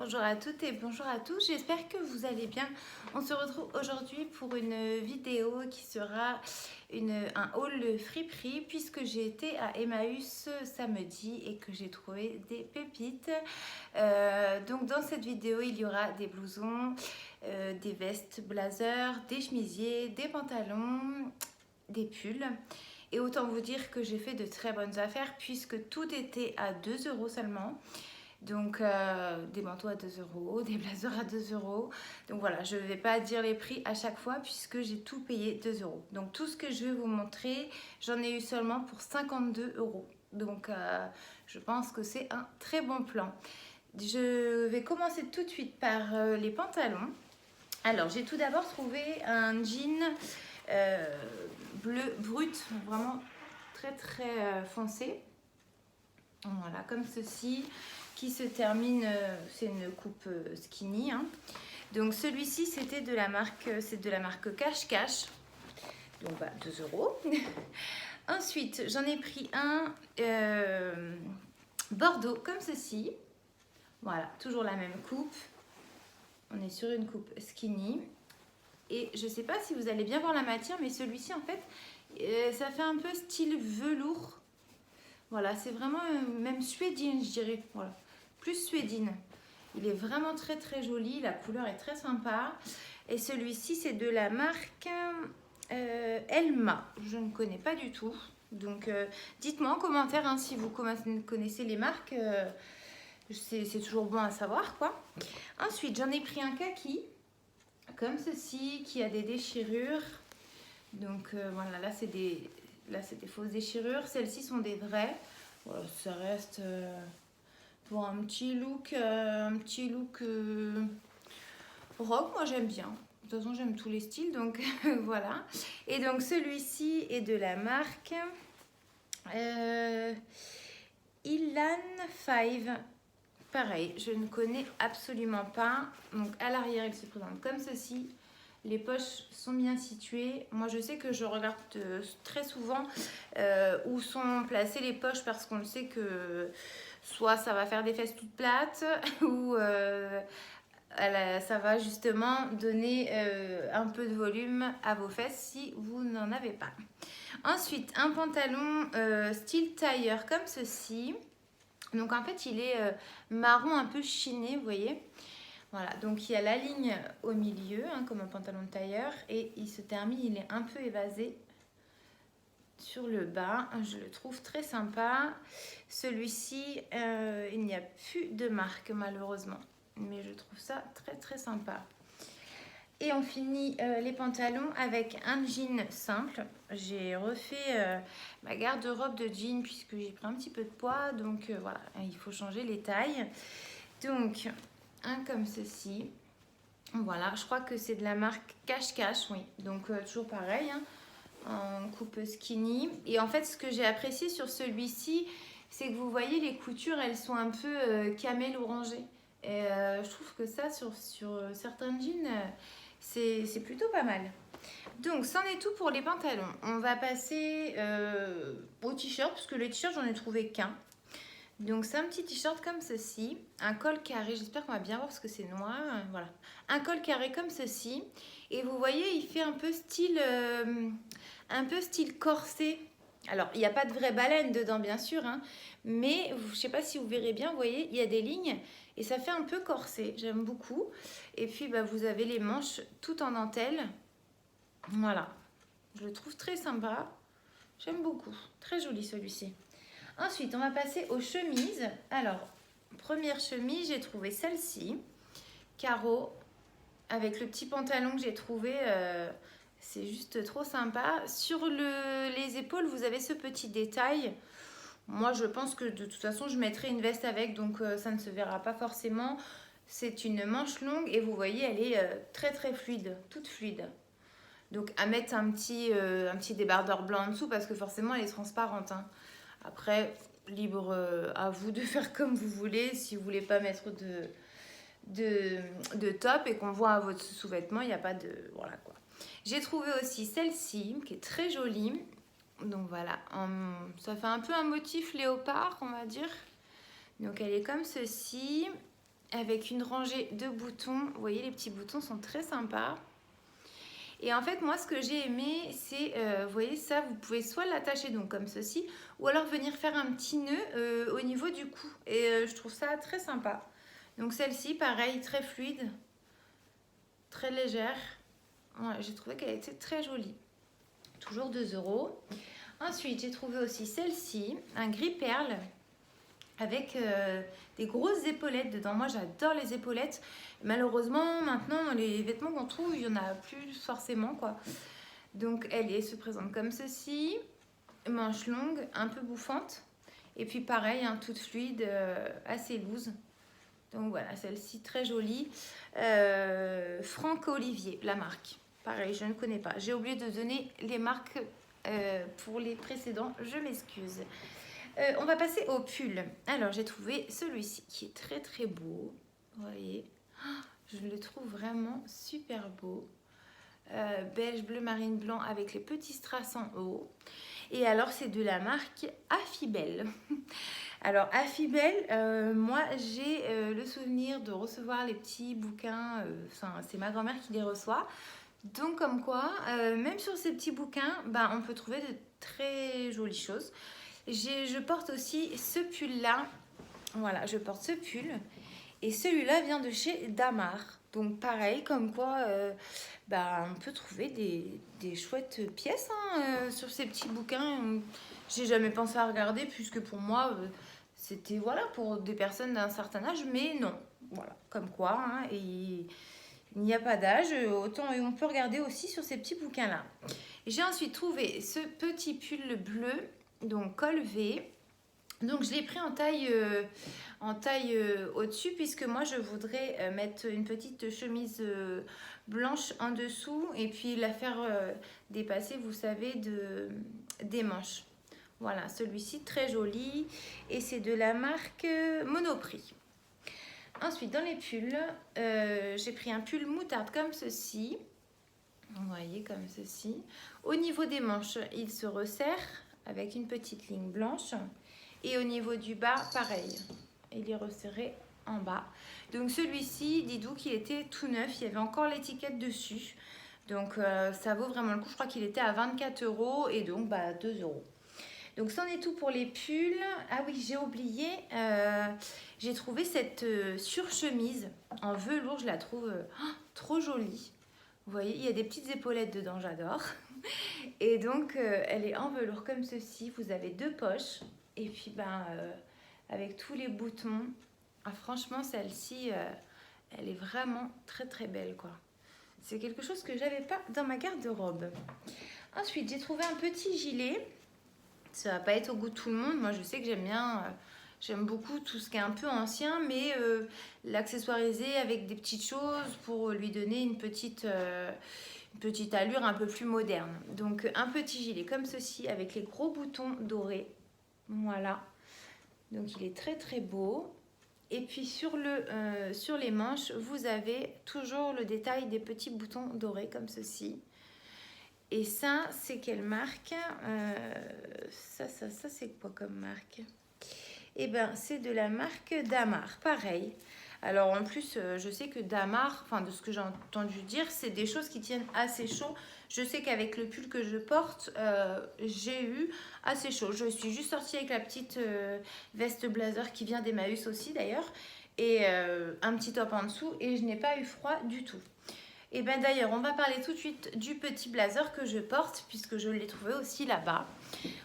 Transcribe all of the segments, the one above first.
Bonjour à toutes et bonjour à tous, j'espère que vous allez bien. On se retrouve aujourd'hui pour une vidéo qui sera un haul friperie puisque j'ai été à Emmaüs samedi et que j'ai trouvé des pépites. Donc dans cette vidéo il y aura des blousons, des vestes blazers, des chemisiers, des pantalons, des pulls. Et autant vous dire que j'ai fait de très bonnes affaires puisque tout était à 2 € seulement. Donc des manteaux à 2 €, des blazers à 2 €. Donc voilà, je ne vais pas dire les prix à chaque fois puisque j'ai tout payé 2 €. Donc tout ce que je vais vous montrer, j'en ai eu seulement pour 52 €. Donc je pense que c'est un très bon plan. Je vais commencer tout de suite par les pantalons. Alors j'ai tout d'abord trouvé un jean bleu brut, vraiment très foncé. Voilà, comme ceci, qui se termine, c'est une coupe skinny, hein. Donc celui-ci c'était de la marque, c'est de la marque Cache Cache, donc 2 €. Ensuite j'en ai pris un bordeaux comme ceci, voilà, toujours la même coupe, on est sur une coupe skinny. Et je sais pas si vous allez bien voir la matière, mais celui-ci en fait ça fait un peu style velours. Voilà, c'est vraiment même suédine, je dirais. Voilà, plus suédine. Il est vraiment très joli. La couleur est très sympa. Et celui-ci, c'est de la marque Elma. Je ne connais pas du tout. Donc, dites-moi en commentaire hein, si vous connaissez les marques. C'est toujours bon à savoir, quoi. Ensuite, j'en ai pris un kaki, comme ceci, qui a des déchirures. Donc, voilà, là, c'est des fausses déchirures. Celles-ci sont des vraies. Voilà, ça reste pour un petit look rock. Moi, j'aime bien. De toute façon, j'aime tous les styles. Donc, voilà. Et donc, celui-ci est de la marque Ilan 5. Pareil, je ne connais absolument pas. Donc, à l'arrière, il se présente comme ceci. Les poches sont bien situées. Moi, je sais que je regarde très souvent où sont placées les poches parce qu'on le sait que soit ça va faire des fesses toutes plates ou ça va justement donner un peu de volume à vos fesses si vous n'en avez pas. Ensuite, un pantalon style tailleur comme ceci. Donc, en fait, il est marron un peu chiné, vous voyez. Voilà, donc il y a la ligne au milieu, hein, comme un pantalon de tailleur, et il se termine, il est un peu évasé sur le bas. Je le trouve très sympa. Celui-ci, il n'y a plus de marque malheureusement, mais je trouve ça très sympa. Et on finit les pantalons avec un jean simple. J'ai refait ma garde-robe de jean puisque j'ai pris un petit peu de poids, donc voilà, il faut changer les tailles. Donc, un comme ceci. Voilà, je crois que c'est de la marque Cache Cache, oui. Donc toujours pareil, hein, en coupe skinny. Et en fait, ce que j'ai apprécié sur celui-ci, c'est que vous voyez, les coutures, elles sont un peu camel orangé. Et je trouve que ça, sur certains jeans, c'est plutôt pas mal. Donc, c'en est tout pour les pantalons. On va passer au t-shirt, parce que les t-shirts, j'en ai trouvé qu'un. Donc c'est un petit t-shirt comme ceci, un col carré, j'espère qu'on va bien voir parce que c'est noir, voilà. Un col carré comme ceci, et vous voyez il fait un peu style corset. Alors il n'y a pas de vraie baleine dedans bien sûr, hein, mais je ne sais pas si vous verrez bien, vous voyez il y a des lignes et ça fait un peu corset, j'aime beaucoup. Et puis bah, vous avez les manches tout en dentelle, voilà, je le trouve très sympa, j'aime beaucoup, très joli celui-ci. Ensuite, on va passer aux chemises. Alors, première chemise, j'ai trouvé celle-ci, carreau, avec le petit pantalon que j'ai trouvé. C'est juste trop sympa. Sur les épaules, vous avez ce petit détail. Moi, je pense que de toute façon, je mettrai une veste avec, donc ça ne se verra pas forcément. C'est une manche longue et vous voyez, elle est très fluide, toute fluide. Donc, à mettre un petit débardeur blanc en dessous parce que forcément, elle est transparente, hein. Après, libre à vous de faire comme vous voulez. Si vous voulez pas mettre de top et qu'on voit votre sous-vêtement, il n'y a pas de... Voilà quoi. J'ai trouvé aussi celle-ci qui est très jolie. Donc voilà, ça fait un peu un motif léopard, on va dire. Donc elle est comme ceci. avec une rangée de boutons. Vous voyez, les petits boutons sont très sympas. Et en fait, moi, ce que j'ai aimé, c'est, vous voyez ça, vous pouvez soit l'attacher donc comme ceci, ou alors venir faire un petit nœud au niveau du cou. Et je trouve ça très sympa. Donc celle-ci, pareil, très fluide, très légère. Ouais, j'ai trouvé qu'elle était très jolie. Toujours 2 €. Ensuite, j'ai trouvé aussi celle-ci, un gris perle, avec des grosses épaulettes dedans. Moi, j'adore les épaulettes. Malheureusement, maintenant, les vêtements qu'on trouve, il n'y en a plus forcément, quoi. Donc, elle se présente comme ceci. Manche longue, un peu bouffante. Et puis, pareil, hein, toute fluide, assez loose. Donc, voilà, celle-ci, très jolie. Franck Olivier, la marque. Pareil, je ne connais pas. J'ai oublié de donner les marques pour les précédents. Je m'excuse. On va passer au pull. Alors, j'ai trouvé celui-ci qui est très très beau. Vous voyez, je le trouve vraiment super beau. Beige, bleu marine, blanc avec les petits strass en haut. Et alors, c'est de la marque Affibel. Alors, Affibel, moi, j'ai le souvenir de recevoir les petits bouquins. C'est ma grand-mère qui les reçoit. Donc, comme quoi, même sur ces petits bouquins, on peut trouver de très jolies choses. Je porte aussi ce pull-là. Voilà, je porte ce pull. Et celui-là vient de chez Damar. Donc pareil, comme quoi on peut trouver des chouettes pièces sur ces petits bouquins. J'ai jamais pensé à regarder puisque pour moi, c'était voilà, pour des personnes d'un certain âge. Mais non, voilà, comme quoi. Et il n'y a pas d'âge. Autant, et on peut regarder aussi sur ces petits bouquins-là. J'ai ensuite trouvé ce petit pull bleu. Donc col V. Donc je l'ai pris en taille au-dessus puisque moi je voudrais mettre une petite chemise blanche en dessous et puis la faire dépasser, vous savez, des manches. Voilà, celui-ci très joli et c'est de la marque Monoprix. Ensuite dans les pulls, j'ai pris un pull moutarde comme ceci. Vous voyez, comme ceci. Au niveau des manches, il se resserre avec une petite ligne blanche. Et au niveau du bas, pareil. Il est resserré en bas. Donc celui-ci, dites-vous qu'il était tout neuf. Il y avait encore l'étiquette dessus. Donc ça vaut vraiment le coup. Je crois qu'il était à 24 € et donc 2 €. Donc c'en est tout pour les pulls. Ah oui, j'ai oublié. J'ai trouvé cette surchemise en velours. Je la trouve trop jolie. Vous voyez, il y a des petites épaulettes dedans, j'adore. Et donc, elle est en velours comme ceci. Vous avez 2 poches. Et puis, avec tous les boutons. Ah, franchement, celle-ci, elle est vraiment très, très belle, quoi. C'est quelque chose que j'avais pas dans ma garde-robe. Ensuite, j'ai trouvé un petit gilet. Ça va pas être au goût de tout le monde. Moi, je sais que j'aime bien... J'aime beaucoup tout ce qui est un peu ancien, mais l'accessoiriser avec des petites choses pour lui donner une petite allure un peu plus moderne. Donc un petit gilet comme ceci avec les gros boutons dorés. Voilà. Donc il est très très beau. Et puis sur les manches, vous avez toujours le détail des petits boutons dorés comme ceci. Et ça, c'est quelle marque? Ça c'est quoi comme marque? Eh bien, c'est de la marque Damar, pareil. Alors, en plus, je sais que Damar, enfin, de ce que j'ai entendu dire, c'est des choses qui tiennent assez chaud. Je sais qu'avec le pull que je porte, j'ai eu assez chaud. Je suis juste sortie avec la petite veste blazer qui vient d'Emmaüs aussi, d'ailleurs. Et un petit top en dessous. Et je n'ai pas eu froid du tout. Et bien, d'ailleurs, on va parler tout de suite du petit blazer que je porte, puisque je l'ai trouvé aussi là-bas.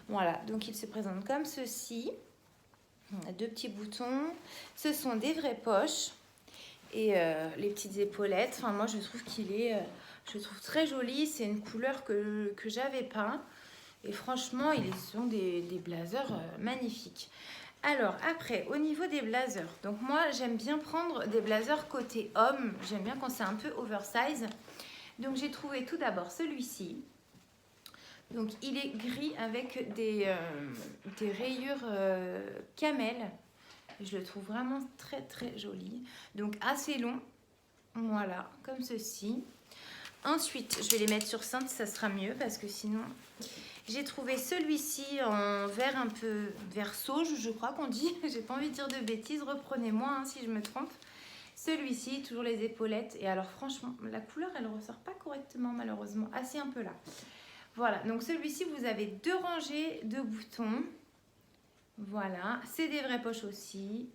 Voilà, donc il se présente comme ceci. On a 2 petits boutons. Ce sont des vraies poches. Et les petites épaulettes. Enfin, moi, je trouve qu'il est... je trouve très joli. C'est une couleur que j'avais pas. Et franchement, ils sont des blazers magnifiques. Alors, après, au niveau des blazers. Donc, moi, j'aime bien prendre des blazers côté homme. J'aime bien quand c'est un peu oversize. Donc, j'ai trouvé tout d'abord celui-ci. Donc il est gris avec des rayures camel. Je le trouve vraiment très très joli. Donc assez long. Voilà, comme ceci. Ensuite, je vais les mettre sur cintre, ça sera mieux parce que sinon... J'ai trouvé celui-ci en vert un peu vert sauge, je crois qu'on dit. J'ai pas envie de dire de bêtises, reprenez-moi si je me trompe. Celui-ci, toujours les épaulettes. Et alors franchement, la couleur, elle ne ressort pas correctement malheureusement. Ah si, un peu là. Voilà, donc celui-ci, vous avez 2 rangées de boutons. Voilà, c'est des vraies poches aussi.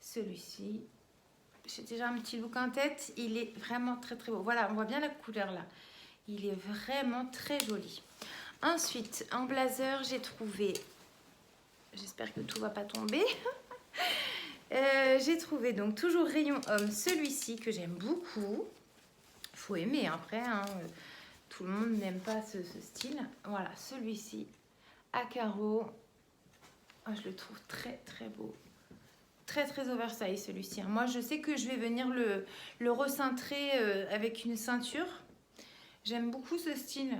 Celui-ci, j'ai déjà un petit look en tête. Il est vraiment très très beau. Voilà, on voit bien la couleur là. Il est vraiment très joli. Ensuite, en blazer, j'ai trouvé... J'espère que tout ne va pas tomber. J'ai trouvé donc toujours rayon homme celui-ci que j'aime beaucoup. Faut aimer après, hein. Tout le monde n'aime pas ce style. Voilà, celui-ci à carreaux. Oh, je le trouve très très beau. Très très oversize celui-ci. Moi je sais que je vais venir le recintrer avec une ceinture. J'aime beaucoup ce style.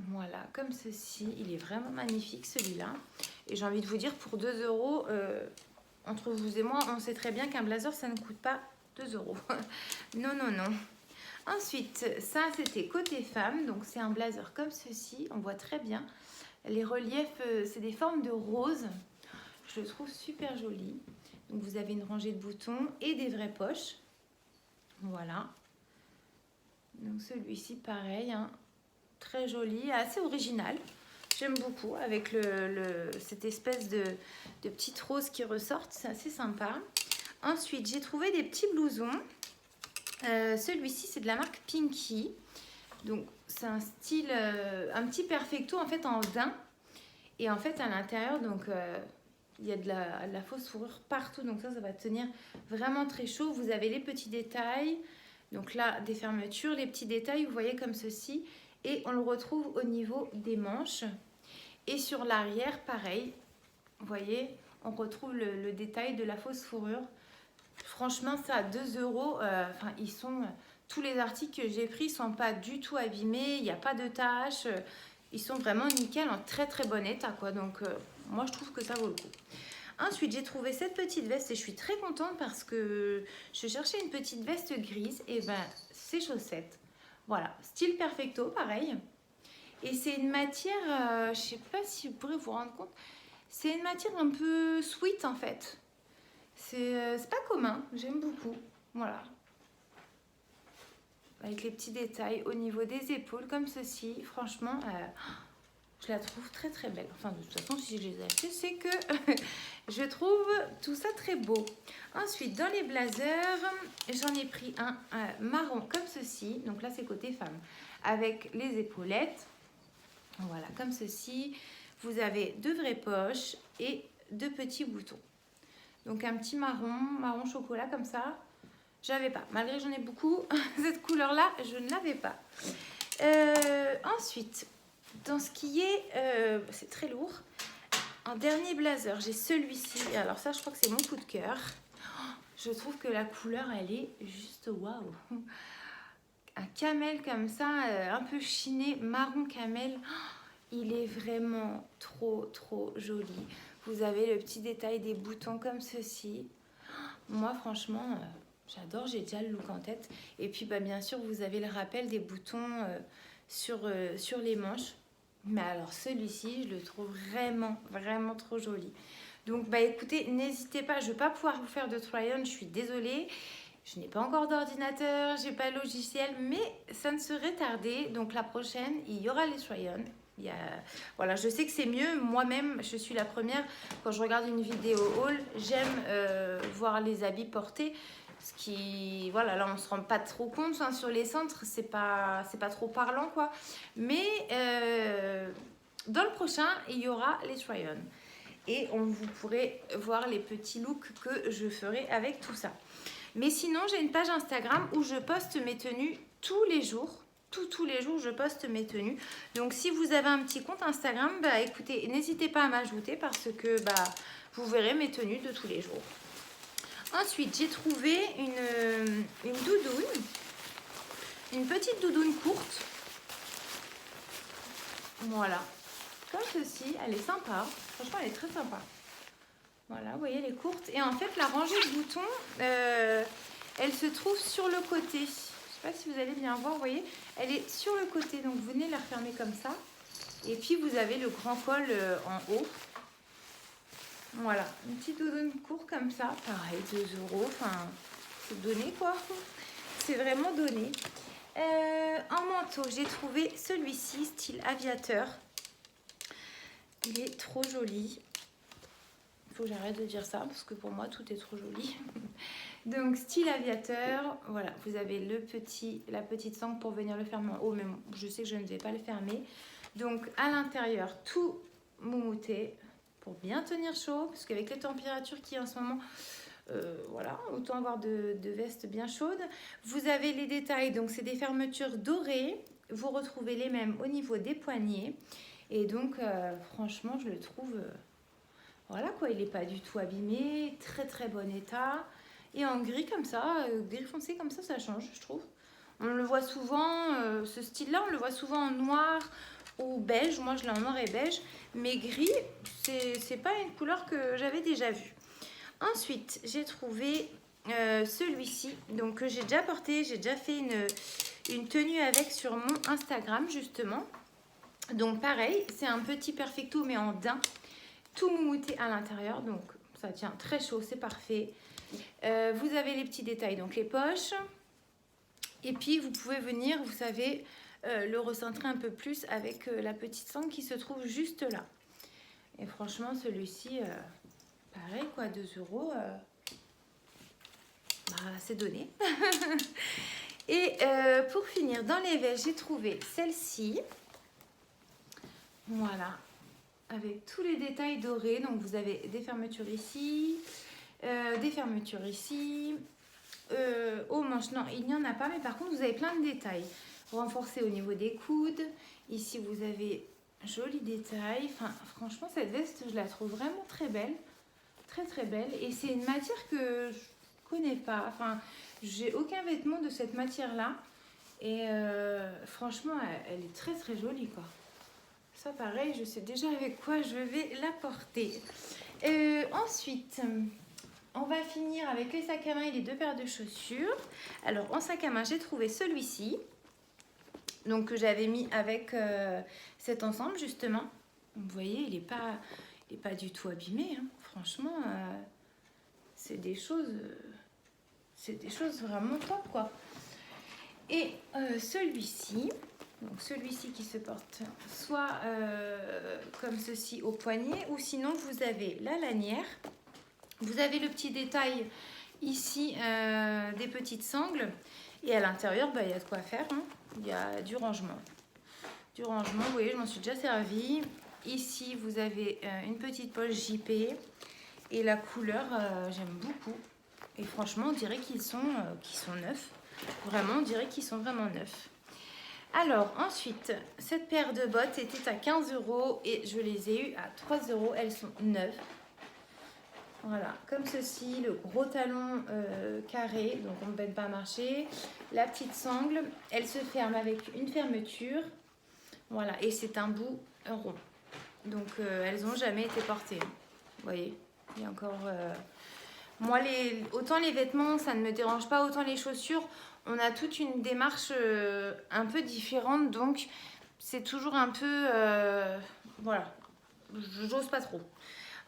Voilà, comme ceci. Il est vraiment magnifique celui-là. Et j'ai envie de vous dire, pour 2 €, entre vous et moi, on sait très bien qu'un blazer, ça ne coûte pas 2 €. Non, non, non. Ensuite, ça, c'était côté femme. Donc, c'est un blazer comme ceci. On voit très bien. Les reliefs, c'est des formes de rose. Je le trouve super joli. Donc, vous avez une rangée de boutons et des vraies poches. Voilà. Donc, celui-ci, pareil, hein. Très joli, assez original. J'aime beaucoup avec cette espèce de petite rose qui ressortent. C'est assez sympa. Ensuite, j'ai trouvé des petits blousons. Celui-ci, c'est de la marque Pinky. Donc, c'est un style, un petit perfecto en fait en daim. Et en fait, à l'intérieur, donc, il y a de la fausse fourrure partout. Donc, ça va tenir vraiment très chaud. Vous avez les petits détails. Donc là, des fermetures, les petits détails, vous voyez comme ceci. Et on le retrouve au niveau des manches. Et sur l'arrière, pareil. Vous voyez, on retrouve le détail de la fausse fourrure. Franchement, ça à 2 €. Enfin, ils sont... Tous les articles que j'ai pris ne sont pas du tout abîmés. Il n'y a pas de taches. Ils sont vraiment nickel, en très très bon état, quoi. Donc, moi, je trouve que ça vaut le coup. Ensuite, j'ai trouvé cette petite veste et je suis très contente parce que je cherchais une petite veste grise. Et ben, ces chaussettes. Voilà, style perfecto, pareil. Et c'est une matière, je ne sais pas si vous pourrez vous rendre compte, c'est une matière un peu sweet en fait. C'est pas commun, j'aime beaucoup. Voilà. Avec les petits détails au niveau des épaules, comme ceci. Franchement, je la trouve très très belle. Enfin, de toute façon, si je les ai achetés, c'est que je trouve tout ça très beau. Ensuite, dans les blazers, j'en ai pris un marron comme ceci. Donc là, c'est côté femme. Avec les épaulettes. Voilà, comme ceci. Vous avez 2 vraies poches et 2 petits boutons. Donc un petit marron chocolat comme ça. J'avais pas. Malgré que j'en ai beaucoup, cette couleur-là, je ne l'avais pas. Ensuite, dans ce qui est... c'est très lourd. En dernier blazer, j'ai celui-ci. Alors ça, je crois que c'est mon coup de cœur. Je trouve que la couleur, elle est juste waouh. Un camel comme ça, un peu chiné, marron camel. Il est vraiment trop, trop joli. Vous avez le petit détail des boutons comme ceci. Moi, franchement, j'adore. J'ai déjà le look en tête. Et puis, bah, bien sûr, vous avez le rappel des boutons sur les manches. Mais alors, celui-ci, je le trouve vraiment, vraiment trop joli. Donc, bah, écoutez, n'hésitez pas. Je ne vais pas pouvoir vous faire de try-on. Je suis désolée. Je n'ai pas encore d'ordinateur. Je n'ai pas de logiciel. Mais ça ne serait tardé. Donc, la prochaine, il y aura les try-on. Voilà, je sais que c'est mieux. Moi-même, je suis la première. Quand je regarde une vidéo haul, j'aime voir les habits portés. Ce qui, voilà, là, on ne se rend pas trop compte hein, sur les centres. C'est pas trop parlant, quoi. Mais dans le prochain, il y aura les try-on. Et vous pourrez voir les petits looks que je ferai avec tout ça. Mais sinon, j'ai une page Instagram où je poste mes tenues tous les jours. Tous les jours, je poste mes tenues. Donc, si vous avez un petit compte Instagram, bah, écoutez, n'hésitez pas à m'ajouter parce que bah, vous verrez mes tenues de tous les jours. Ensuite, j'ai trouvé une doudoune. Une petite doudoune courte. Voilà. Comme ceci. Elle est sympa. Franchement, elle est très sympa. Voilà, vous voyez, elle est courte. Et en fait, la rangée de boutons, elle se trouve sur le côté. Je ne sais pas si vous allez bien voir, vous voyez, elle est sur le côté, donc vous venez la refermer comme ça. Et puis vous avez le grand col en haut. Voilà, une petite doudoune court comme ça, pareil, 2 euros, enfin, c'est donné quoi, c'est vraiment donné. En manteau, j'ai trouvé celui-ci, style aviateur. Il est trop joli. Il faut que j'arrête de dire ça, parce que pour moi, tout est trop joli. Donc, style aviateur, voilà, vous avez la petite sangle pour venir le fermer en haut, mais je sais que je ne vais pas le fermer. Donc, à l'intérieur, tout moumouté, pour bien tenir chaud, parce qu'avec les températures qu'il y a en ce moment, voilà, autant avoir de vestes bien chaudes. Vous avez les détails, donc c'est des fermetures dorées. Vous retrouvez les mêmes au niveau des poignets. Et donc, franchement, je le trouve, voilà quoi, il n'est pas du tout abîmé, très très bon état. Et en gris comme ça, gris foncé comme ça change, je trouve. On le voit souvent, ce style-là, on le voit souvent en noir ou beige. Moi, je l'ai en noir et beige. Mais gris, c'est pas une couleur que j'avais déjà vue. Ensuite, j'ai trouvé celui-ci, donc que j'ai déjà porté. J'ai déjà fait une tenue avec sur mon Instagram, justement. Donc, pareil, c'est un petit perfecto, mais en daim. Tout moumouté à l'intérieur, donc ça tient très chaud, c'est parfait. Vous avez les petits détails, donc les poches. Et puis, vous pouvez venir, vous savez, le recentrer un peu plus avec la petite sangle qui se trouve juste là. Et franchement, celui-ci, pareil, quoi, 2 euros, c'est donné. Et pour finir, dans les vestes, j'ai trouvé celle-ci. Voilà, avec tous les détails dorés. Donc, vous avez des fermetures ici, des fermetures ici. Aux manches, non, il n'y en a pas, mais par contre, vous avez plein de détails. Renforcé au niveau des coudes. Ici, vous avez joli détail. Enfin, franchement, cette veste, je la trouve vraiment très belle. Très, très belle. Et c'est une matière que je connais pas. Enfin, j'ai aucun vêtement de cette matière-là. Et franchement, elle est très, très jolie, quoi. Ça, pareil, je sais déjà avec quoi je vais la porter. Ensuite, on va finir avec les sacs à main et les 2 paires de chaussures. Alors, en sac à main, j'ai trouvé celui-ci. Donc, que j'avais mis avec cet ensemble, justement. Vous voyez, il n'est pas du tout abîmé. Hein. Franchement, c'est des choses vraiment top, quoi. Et celui-ci... Donc celui-ci qui se porte soit comme ceci au poignet, ou sinon vous avez la lanière. Vous avez le petit détail ici des petites sangles. Et à l'intérieur, il y a de quoi faire. Hein. Il y a du rangement. Du rangement, vous voyez, je m'en suis déjà servi. Ici, vous avez une petite poche JP. Et la couleur, j'aime beaucoup. Et franchement, on dirait qu'ils sont neufs. Vraiment, on dirait qu'ils sont vraiment neufs. Alors, ensuite, cette paire de bottes était à 15 € et je les ai eues à 3 €. Elles sont neuves. Voilà, comme ceci, le gros talon carré, donc on ne peine pas à marcher. La petite sangle, elle se ferme avec une fermeture. Voilà, et c'est un bout rond. Donc, elles n'ont jamais été portées. Vous voyez, il y a encore... Moi, autant les vêtements, ça ne me dérange pas, autant les chaussures... On a toute une démarche un peu différente, donc c'est toujours un peu... voilà, j'ose pas trop.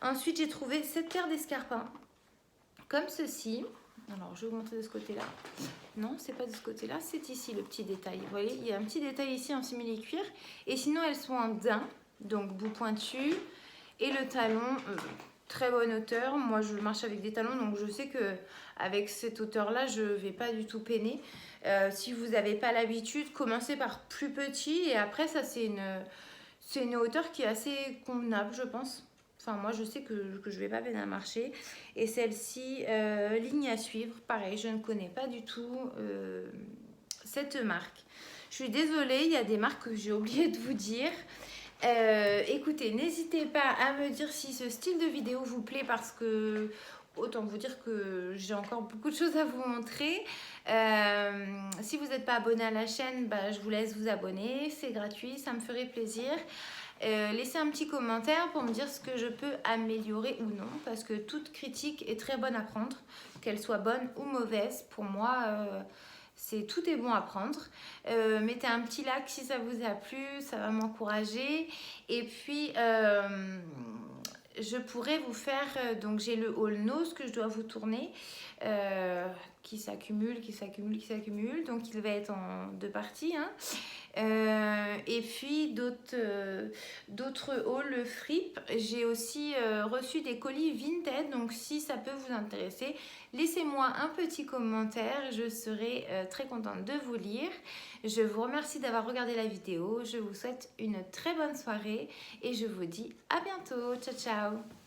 Ensuite, j'ai trouvé cette paire d'escarpins, comme ceci. Alors, je vais vous montrer de ce côté-là. Non, c'est pas de ce côté-là, c'est ici le petit détail. Vous voyez, il y a un petit détail ici en simili-cuir. Et sinon, elles sont en daim, donc bout pointu. Et le talon... très bonne hauteur. Moi, je marche avec des talons, donc je sais que avec cette hauteur-là, je vais pas du tout peiner. Si vous n'avez pas l'habitude, commencez par plus petit et après, ça, c'est une hauteur qui est assez convenable, je pense. Enfin, moi, je sais que je vais pas peiner à marcher. Et celle-ci, ligne à suivre, pareil, je ne connais pas du tout cette marque. Je suis désolée, il y a des marques que j'ai oublié de vous dire. Écoutez, n'hésitez pas à me dire si ce style de vidéo vous plaît parce que autant vous dire que j'ai encore beaucoup de choses à vous montrer. Si vous n'êtes pas abonné à la chaîne, je vous laisse vous abonner, c'est gratuit, ça me ferait plaisir. Laissez un petit commentaire pour me dire ce que je peux améliorer ou non parce que toute critique est très bonne à prendre, qu'elle soit bonne ou mauvaise. Pour moi, tout est bon à prendre. Mettez un petit like si ça vous a plu, ça va m'encourager. Et puis, je pourrais vous faire, donc j'ai le haul nose que je dois vous tourner, qui s'accumule, qui s'accumule, qui s'accumule, donc il va être en 2 parties, hein. Et puis d'autres hauls fripe. J'ai aussi reçu des colis Vinted, donc si ça peut vous intéresser, laissez-moi un petit commentaire, je serai très contente de vous lire. Je vous remercie d'avoir regardé la vidéo, je vous souhaite une très bonne soirée et je vous dis à bientôt. Ciao ciao.